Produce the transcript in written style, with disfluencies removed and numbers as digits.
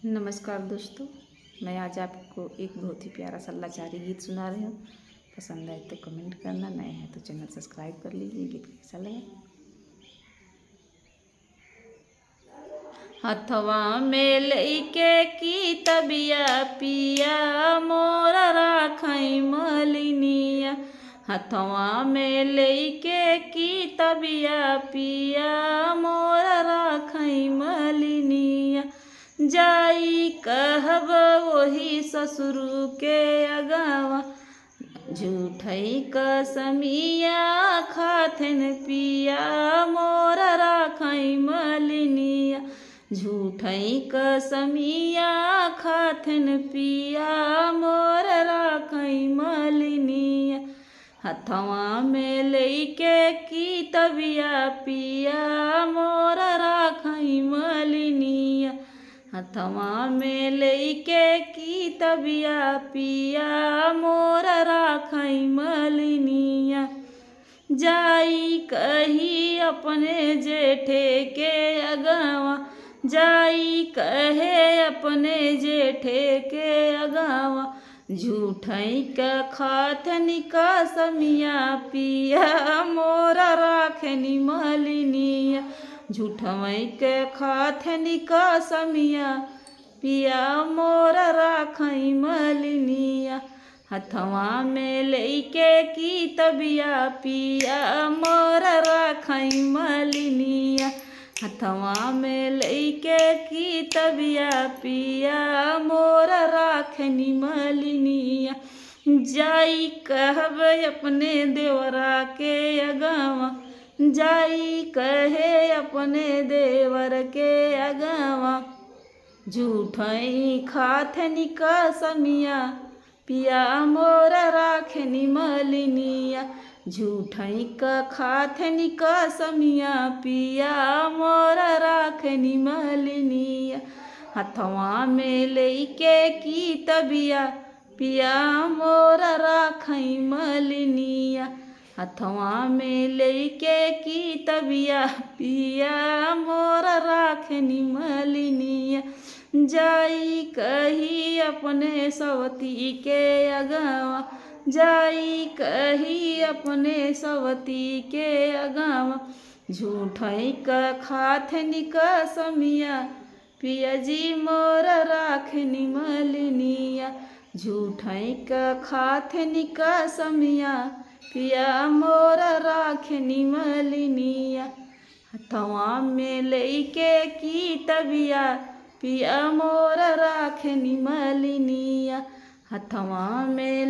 नमस्कार दोस्तों, मैं आज आपको एक बहुत ही प्यारा सा लाचारी गीत सुना रही हूँ। पसंद आए तो कमेंट करना, नए हैं तो चैनल सब्सक्राइब कर लीजिए। गीत कैसा लगा? हथवा में लइके की तबिया पिया मोरा राखई मलिनिया। हथवा में लइके की तबिया पिया मोरा राखई मलिनिया। जाई कहब वही ससुरु के अगवा, झूठई कसमिया खाथन पिया मोरा राखई मलिनिया। झूठई कसमिया खाथन पिया मोरा राखई मलिनिया। हथवा में लइके की तबिया पिया मोरा राखई मलिनिया। हथवा में लइके की तबिया पिया मोरा राखई मलिनिया। जाई कही अपने जेठे के अगवा, जाई कहे अपने जेठे के अगवा, झूठई का खाथनी कसमिया पिया मोरा राखनी मलिनिया। झूठई के खाथनी कसमिया पिया मोरा राखई मलिनिया। हथवा में लइके की तबिया पिया मोरा राखई मलिनिया। हथवा में लइके की तबिया पिया मोरा राखनी मलिनिया। जाई कहब अपने देवरा के अगवा, जाई कहे अपने देवर के अगवा, झूठई खाथनी कसमिया पिया मोरा राखनी मलिनिया। झूठई का खाथनी कसमिया पिया मोरा राखनी मलिनिया। हथवा में लइके की तबिया पिया मोरा राखई मलिनिया। हथवा में लइके की तबिया पिया मोरा राखनी मलिनिया। जाई कही अपने सवती के अगवा, जाई कही अपने सवती के अगवा, झूठई का खाथनी कसमिया पिया जी मोरा राखनी मलिनिया। झूठई का खाथनी कसमिया पिया मोरा राखनी मलिनिया। हथवा में लइके की तबिया पिया मोरा राखनी मलिनिया। हथवा में